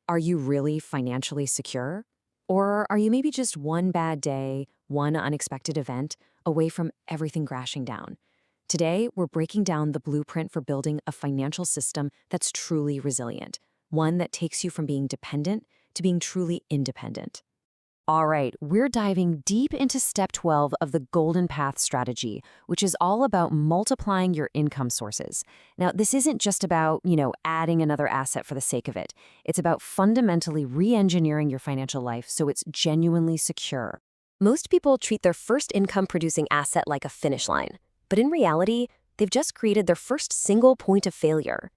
Are you really financially secure? Or are you maybe just one bad day, one unexpected event away from everything crashing down? Today, we're breaking down the blueprint for building a financial system that's truly resilient, one that takes you from being dependent to being truly independent. All right, we're diving deep into step 12 of the Golden Path strategy, which is all about multiplying your income sources. Now, this isn't just about, adding another asset for the sake of it. It's about fundamentally re-engineering your financial life so it's genuinely secure. Most people treat their first income-producing asset like a finish line, but in reality, they've just created their first single point of failure.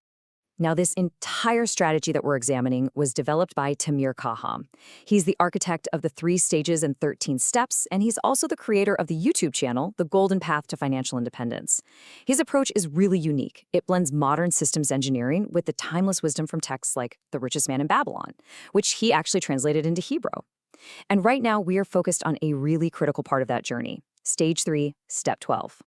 Now, this entire strategy that we're examining was developed by Tamir Kaham. He's the architect of the 3 stages and 13 steps, and he's also the creator of the YouTube channel, The Golden Path to Financial Independence. His approach is really unique. It blends modern systems engineering with the timeless wisdom from texts like The Richest Man in Babylon, which he actually translated into Hebrew. And right now, we are focused on a really critical part of that journey, Stage 3, Step 12.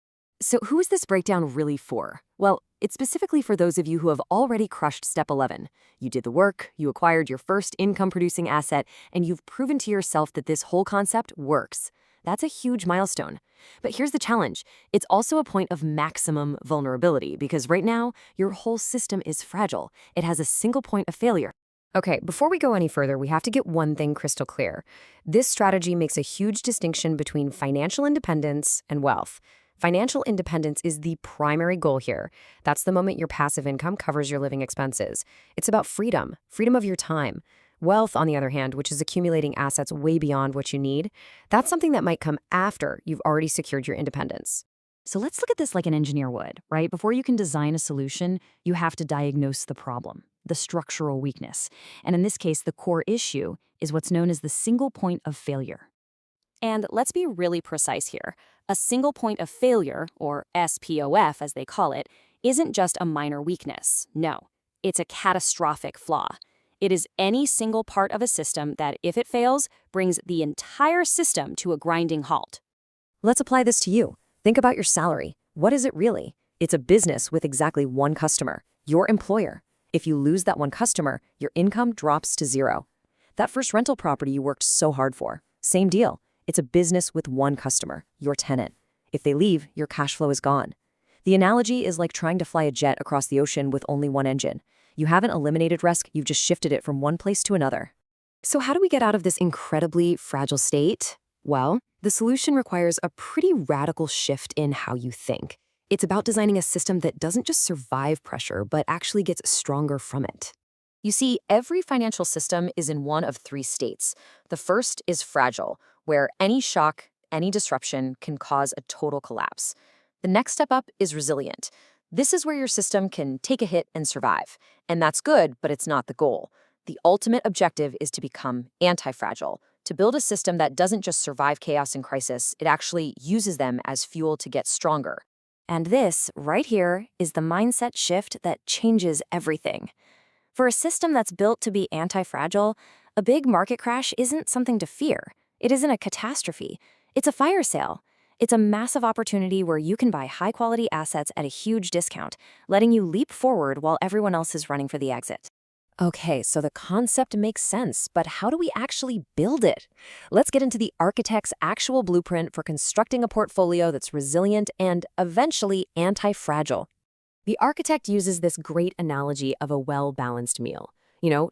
So who is this breakdown really for? Well, it's specifically for those of you who have already crushed step 11. You did the work, you acquired your first income-producing asset, and you've proven to yourself that this whole concept works. That's a huge milestone. But here's the challenge. It's also a point of maximum vulnerability because right now, your whole system is fragile. It has a single point of failure. Okay, before we go any further, we have to get one thing crystal clear. This strategy makes a huge distinction between financial independence and wealth. Financial independence is the primary goal here. That's the moment your passive income covers your living expenses. It's about freedom of your time. Wealth, on the other hand, which is accumulating assets way beyond what you need, that's something that might come after you've already secured your independence. So let's look at this like an engineer would, right? Before you can design a solution, you have to diagnose the problem, the structural weakness. And in this case, the core issue is what's known as the single point of failure. And let's be really precise here. A single point of failure, or SPOF as they call it, isn't just a minor weakness. No, it's a catastrophic flaw. It is any single part of a system that, if it fails, brings the entire system to a grinding halt. Let's apply this to you. Think about your salary. What is it really? It's a business with exactly one customer, your employer. If you lose that one customer, your income drops to zero. That first rental property you worked so hard for, same deal. It's a business with one customer, your tenant. If they leave, your cash flow is gone. The analogy is like trying to fly a jet across the ocean with only one engine. You haven't eliminated risk, you've just shifted it from one place to another. So how do we get out of this incredibly fragile state? Well, the solution requires a pretty radical shift in how you think. It's about designing a system that doesn't just survive pressure, but actually gets stronger from it. You see, every financial system is in one of 3 states. The first is fragile, where any shock, any disruption can cause a total collapse. The next step up is resilient. This is where your system can take a hit and survive. And that's good, but it's not the goal. The ultimate objective is to become anti-fragile, to build a system that doesn't just survive chaos and crisis, it actually uses them as fuel to get stronger. And this, right here, is the mindset shift that changes everything. For a system that's built to be anti-fragile, a big market crash isn't something to fear. It isn't a catastrophe. It's a fire sale. It's a massive opportunity where you can buy high-quality assets at a huge discount, letting you leap forward while everyone else is running for the exit. Okay, so the concept makes sense, but how do we actually build it? Let's get into the architect's actual blueprint for constructing a portfolio that's resilient and eventually anti-fragile. The architect uses this great analogy of a well-balanced meal.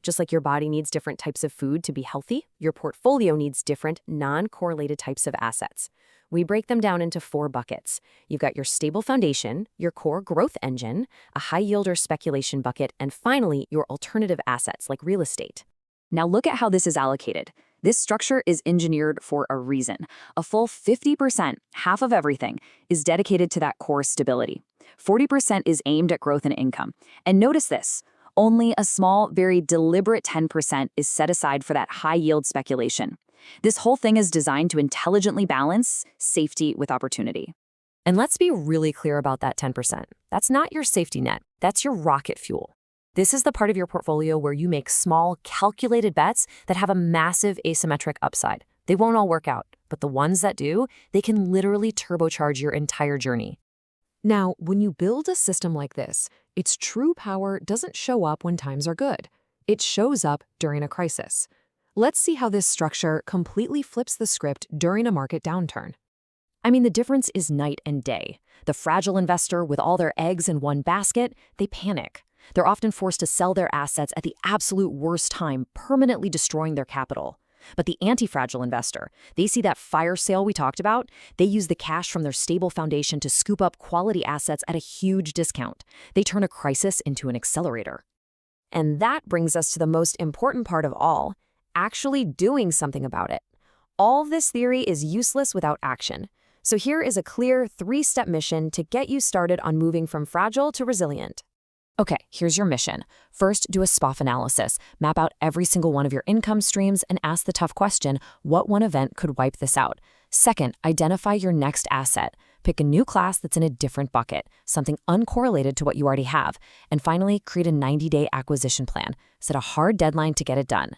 Just like your body needs different types of food to be healthy, your portfolio needs different non-correlated types of assets. We break them down into 4 buckets. You've got your stable foundation, your core growth engine, a high-yield or speculation bucket, and finally, your alternative assets like real estate. Now look at how this is allocated. This structure is engineered for a reason. A full 50%, half of everything, is dedicated to that core stability. 40% is aimed at growth and income. And notice this. Only a small, very deliberate 10% is set aside for that high-yield speculation. This whole thing is designed to intelligently balance safety with opportunity. And let's be really clear about that 10%. That's not your safety net. That's your rocket fuel. This is the part of your portfolio where you make small, calculated bets that have a massive asymmetric upside. They won't all work out, but the ones that do, they can literally turbocharge your entire journey. Now, when you build a system like this, its true power doesn't show up when times are good. It shows up during a crisis. Let's see how this structure completely flips the script during a market downturn. I mean, the difference is night and day. The fragile investor with all their eggs in one basket, they panic. They're often forced to sell their assets at the absolute worst time, permanently destroying their capital. But the anti-fragile investor, they see that fire sale we talked about. They use the cash from their stable foundation to scoop up quality assets at a huge discount. They turn a crisis into an accelerator. And that brings us to the most important part of all, actually doing something about it. All of this theory is useless without action. So here is a clear 3-step mission to get you started on moving from fragile to resilient. Okay, here's your mission. First, do a SPOF analysis. Map out every single one of your income streams and ask the tough question, what one event could wipe this out? Second, identify your next asset. Pick a new class that's in a different bucket, something uncorrelated to what you already have. And finally, create a 90-day acquisition plan. Set a hard deadline to get it done.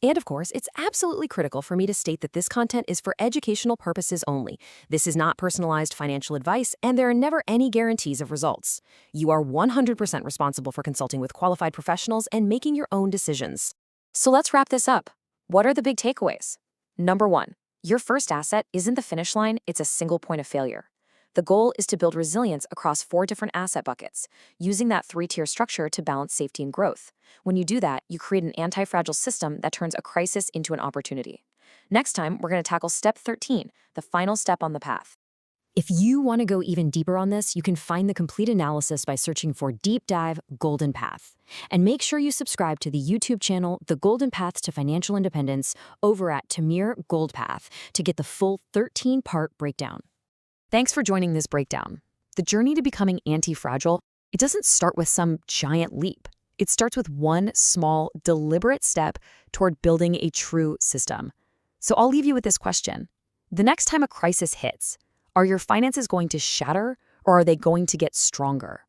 And of course, it's absolutely critical for me to state that this content is for educational purposes only. This is not personalized financial advice, and there are never any guarantees of results. You are 100% responsible for consulting with qualified professionals and making your own decisions. So let's wrap this up. What are the big takeaways? Number 1, your first asset isn't the finish line, it's a single point of failure. The goal is to build resilience across 4 different asset buckets, using that 3-tier structure to balance safety and growth. When you do that, you create an anti-fragile system that turns a crisis into an opportunity. Next time, we're going to tackle step 13, the final step on the path. If you want to go even deeper on this, you can find the complete analysis by searching for Deep Dive Golden Path. And make sure you subscribe to the YouTube channel, The Golden Path to Financial Independence, over at Tamir Gold Path to get the full 13-part breakdown. Thanks for joining this breakdown. The journey to becoming anti-fragile, it doesn't start with some giant leap. It starts with one small, deliberate step toward building a true system. So I'll leave you with this question. The next time a crisis hits, are your finances going to shatter or are they going to get stronger?